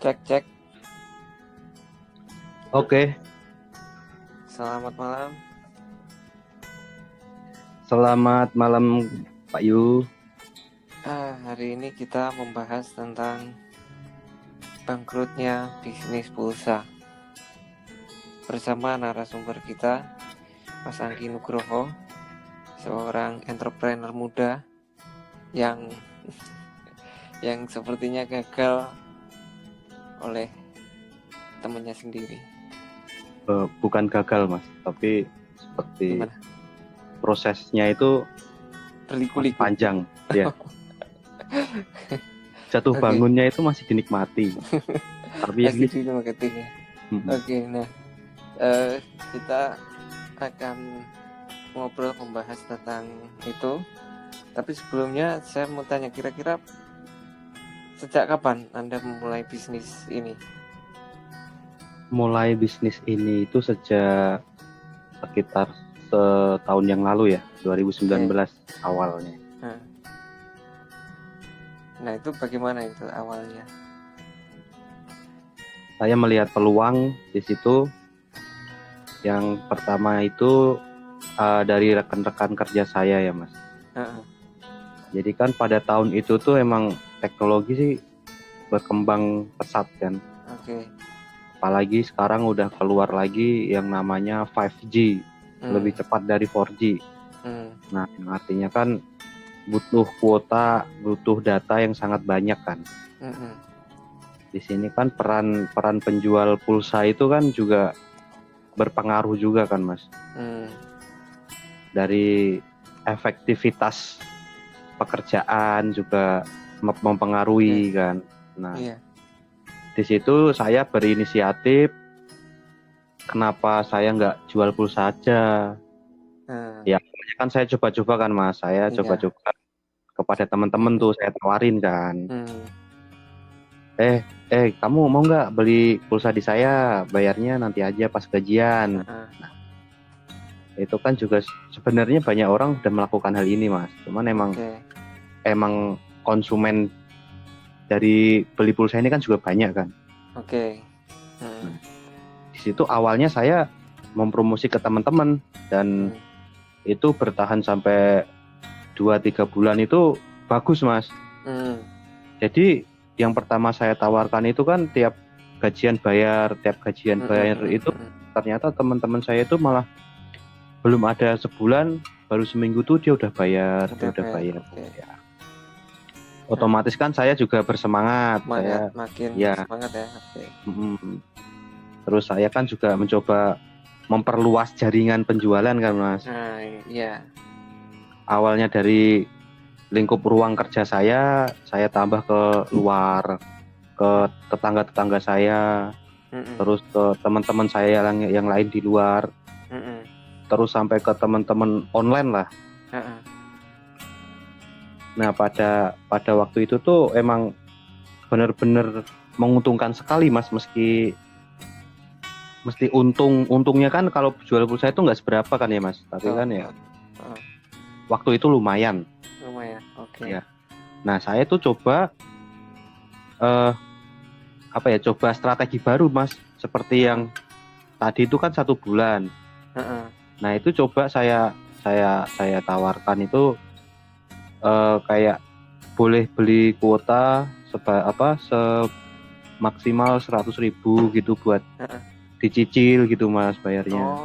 Cek. Oke, Selamat malam. selamat malam Pak Yu. Hari ini kita membahas tentang bangkrutnya bisnis pulsa bersama narasumber kita, Mas Anggi Nugroho, seorang entrepreneur muda yang sepertinya gagal oleh temannya sendiri. Bukan gagal Mas, tapi seperti Gimana? prosesnya itu Berliku-liku. panjang, ya. Jatuh Oke. bangunnya itu masih dinikmati. Tapi yang Masih ini, di marketingnya. Oke, nah kita akan ngobrol membahas tentang itu. Tapi sebelumnya saya mau tanya, kira-kira sejak kapan Anda memulai bisnis ini? mulai bisnis ini itu sejak sekitar setahun yang lalu ya, 2019 awalnya. Nah, itu bagaimana itu awalnya? Saya melihat peluang di situ. Yang pertama itu dari rekan-rekan kerja saya ya Mas. Jadi kan pada tahun itu tuh emang teknologi sih berkembang pesat kan. Oke. Apalagi sekarang udah keluar lagi yang namanya 5G, lebih cepat dari 4G. Nah, artinya kan butuh kuota, butuh data yang sangat banyak kan. Di sini kan peran penjual pulsa itu kan juga berpengaruh juga kan Mas. Dari efektivitas pekerjaan juga mempengaruhi kan. Nah, di situ saya berinisiatif, kenapa saya nggak jual pulsa aja? Ya kan saya coba-coba kan Mas, saya coba-coba kepada teman-teman tuh saya tawarin kan. Kamu mau nggak beli pulsa di saya? Bayarnya nanti aja pas gajian. Nah, itu kan juga sebenarnya banyak orang udah melakukan hal ini Mas. Cuman emang konsumen dari beli pulsa ini kan juga banyak kan. Nah, di situ awalnya saya mempromosi ke teman-teman dan itu bertahan sampai 2-3 bulan itu bagus Mas. Jadi yang pertama saya tawarkan itu kan tiap gajian bayar itu ternyata teman-teman saya itu malah belum ada sebulan, baru seminggu tuh dia udah bayar. Ya. Otomatis kan saya juga bersemangat, saya makin semangat ya. Terus saya kan juga mencoba memperluas jaringan penjualan kan Mas. Iya. Awalnya dari lingkup ruang kerja saya tambah ke luar, ke tetangga-tetangga saya, terus ke teman-teman saya yang lain di luar, terus sampai ke teman-teman online lah. Nah pada waktu itu tuh emang benar-benar menguntungkan sekali Mas, mesti untungnya kan kalau jual pulsa itu nggak seberapa kan ya Mas, tapi kan ya waktu itu lumayan. Oke. Ya. Nah saya tuh coba coba strategi baru Mas, seperti yang tadi itu kan 1 bulan. Nah itu coba saya tawarkan itu kayak boleh beli kuota semaksimal 100.000 gitu buat dicicil gitu Mas bayarnya.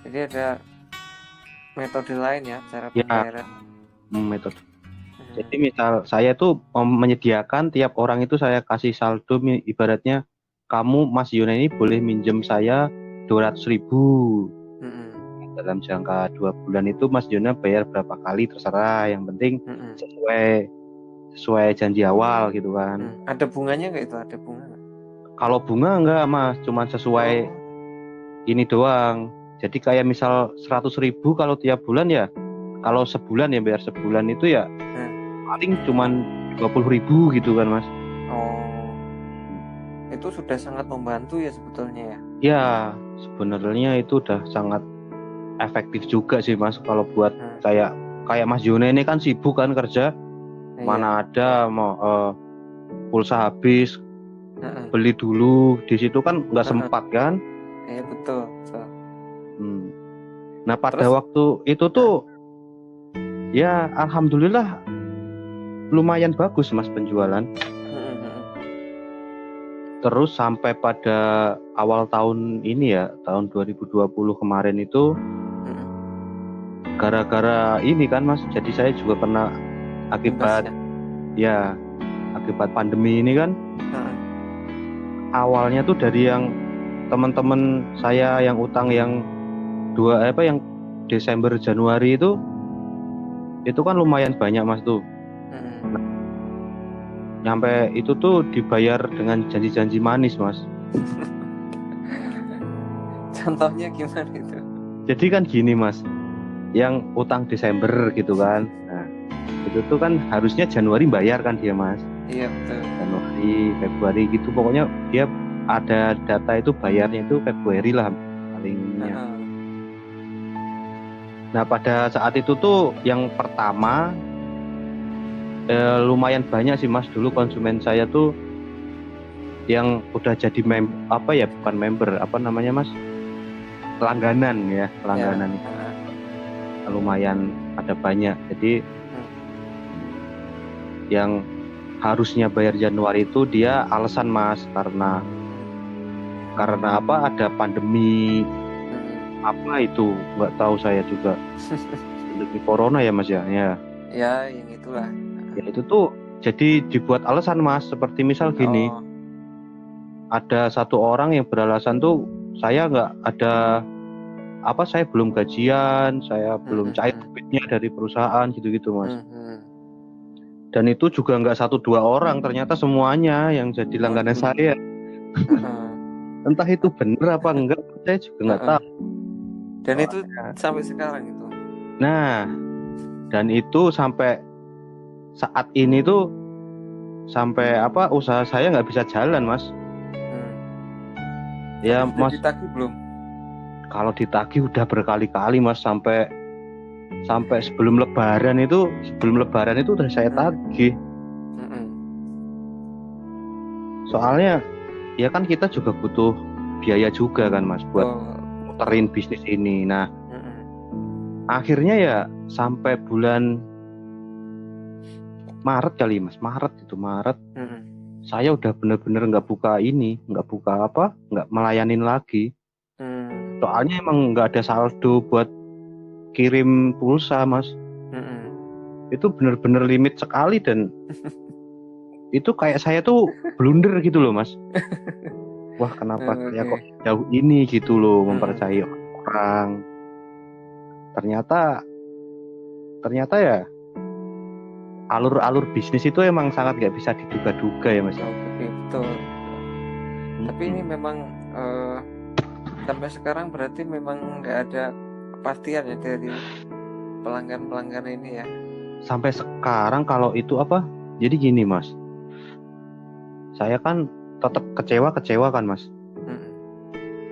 Jadi ada metode lain ya cara pembayaran. Metode. Jadi misal saya tuh menyediakan tiap orang itu saya kasih saldo, ibaratnya kamu Mas Yona ini boleh minjem saya 200.000. Dalam jangka 2 bulan itu Mas Yona bayar berapa kali terserah, yang penting sesuai janji awal gitu kan. Ada bunganya nggak itu? Ada bunga nggak? Kalau bunga enggak Mas, cuma sesuai ini doang. Jadi kayak misal 100.000 kalau tiap bulan ya, kalau sebulan ya bayar sebulan itu ya paling cuman 20.000 gitu kan Mas. Itu sudah sangat membantu ya sebetulnya ya. Ya sebenarnya itu udah sangat efektif juga sih Mas. Kalau buat kayak Mas Yona ini kan sibuk kan kerja, mana ada mau pulsa habis, beli dulu. Di situ kan nggak sempat kan? Iya betul. Nah pada waktu itu tuh ya alhamdulillah lumayan bagus mas penjualan. Terus sampai pada awal tahun ini ya, tahun 2020 kemarin itu gara-gara ini kan mas, jadi saya juga kena akibat akibat pandemi ini kan. Awalnya tuh dari yang teman-teman saya yang utang yang yang Desember Januari itu kan lumayan banyak mas tuh. Nyampe itu tuh dibayar dengan janji-janji manis mas. Contohnya gimana itu? Jadi kan gini mas, yang utang Desember gitu kan, nah itu tuh kan harusnya Januari bayar kan dia mas. Iya betul. Januari, Februari gitu, pokoknya dia ada data itu bayarnya itu Februari lah palingnya. Nah pada saat itu tuh yang pertama lumayan banyak sih mas, dulu konsumen saya tuh yang udah jadi bukan member, apa namanya mas, langganan ya, langganan itu lumayan ada banyak. Jadi yang harusnya bayar Januari itu dia alasan mas karena apa, ada pandemi apa itu nggak tahu saya juga, pandemi corona ya mas ya. Ya yang itulah. Ya itu tuh jadi dibuat alasan mas, seperti misal gini, ada satu orang yang beralasan tuh saya nggak ada saya belum gajian, saya belum cair duitnya dari perusahaan gitu-gitu mas. Dan itu juga nggak 1-2 orang, ternyata semuanya yang jadi langganan saya. Entah itu bener apa enggak, saya juga nggak tahu. Dan itu sampai sekarang itu. Nah, dan itu sampai saat ini tuh sampai usaha saya nggak bisa jalan mas. Ya mas. Ditagih belum? Kalau ditagih udah berkali-kali mas, sampai sebelum lebaran itu udah saya tagih. Soalnya ya kan kita juga butuh biaya juga kan mas buat muterin bisnis ini. Nah akhirnya ya sampai bulan Maret kali mas, Maret saya udah bener-bener nggak melayanin lagi. Soalnya emang nggak ada saldo buat kirim pulsa mas. Itu bener-bener limit sekali, dan itu kayak saya tuh blunder gitu loh mas. Wah kenapa saya kok jauh ini gitu loh, mempercayai orang. Ternyata ya alur bisnis itu emang sangat nggak bisa diduga-duga ya mas. Betul. Tapi ini memang sampai sekarang berarti memang nggak ada kepastian ya dari pelanggan ini ya. Sampai sekarang kalau itu jadi gini mas, saya kan tetap kecewa kan mas.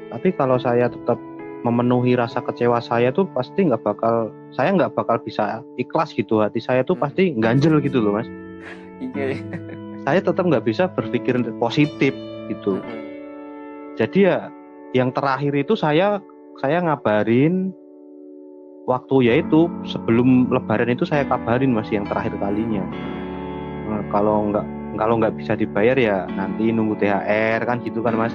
Tapi kalau saya tetap memenuhi rasa kecewa saya tuh pasti saya nggak bakal bisa ikhlas gitu. Hati saya tuh pasti ganjel gitu loh mas. Saya tetap nggak bisa berpikir positif gitu. Jadi ya yang terakhir itu saya ngabarin waktu, yaitu sebelum lebaran itu saya kabarin mas, yang terakhir kalinya. Nah, kalau nggak bisa dibayar ya nanti nunggu THR kan gitu kan mas.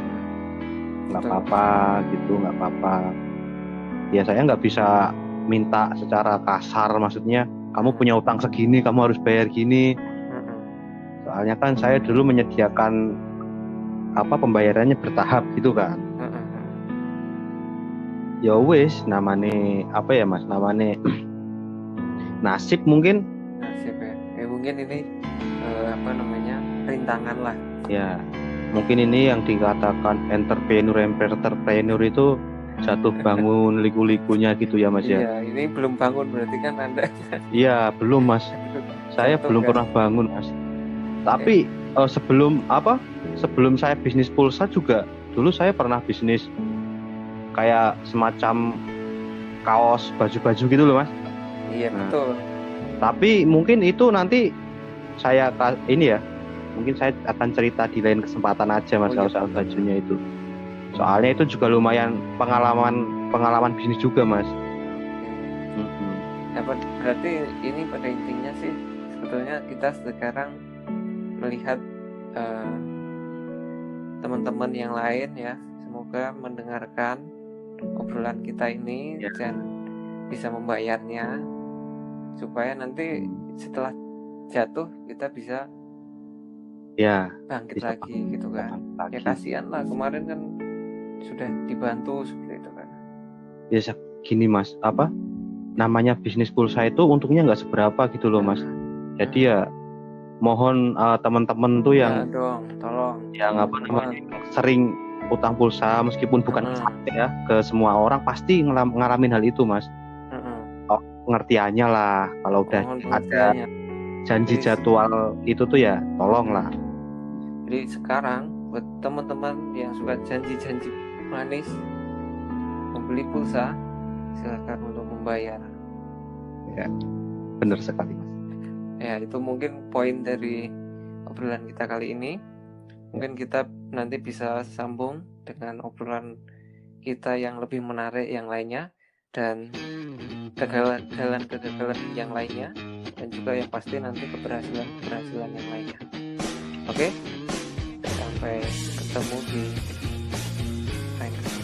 Nggak apa-apa. Ya saya nggak bisa minta secara kasar, maksudnya kamu punya utang segini, kamu harus bayar gini. Soalnya kan saya dulu menyediakan pembayarannya bertahap gitu kan. Ya wis, namanya mas, namanya nasib mungkin. Nasib ya. Mungkin ini rintangan lah. Ya, mungkin ini yang dikatakan entrepreneur itu jatuh bangun liku-likunya gitu ya mas ya. Iya, ini belum bangun berarti kan Anda. Iya, belum mas. Saya belum pernah bangun mas. Tapi sebelum saya bisnis pulsa juga, dulu saya pernah bisnis kayak semacam kaos, baju-baju gitu loh mas. Iya betul. Tapi mungkin itu nanti saya mungkin saya akan cerita di lain kesempatan aja Mas Oh, iya. soal bajunya itu. Soalnya itu juga lumayan pengalaman bisnis juga Mas. Ya, berarti ini pada intinya sih sebetulnya kita sekarang melihat teman-teman yang lain ya, semoga mendengarkan obrolan kita ini dan bisa membayarnya supaya nanti setelah jatuh kita bisa bangkit lagi gitu kan. Ya kasihan lah, kemarin kan sudah dibantu seperti itu kan. Ya gini Mas, namanya bisnis pulsa itu untungnya nggak seberapa gitu loh Mas. Jadi ya mohon teman-teman tuh yang tolong yang sering utang pulsa meskipun bukan ya ke semua orang pasti ngalamin hal itu Mas. Pengertiannya lah kalau udah ada janji jadwal itu tuh ya tolong lah. Jadi sekarang buat teman-teman yang suka janji-janji manis membeli pulsa, silakan untuk membayar. Ya, benar sekali Mas. Ya, itu mungkin poin dari obrolan kita kali ini. Mungkin kita nanti bisa sambung dengan obrolan kita yang lebih menarik yang lainnya dan kegagalan yang lainnya, dan juga yang pasti nanti keberhasilan yang lainnya. Oke? Sampai ketemu di lain kesempatan.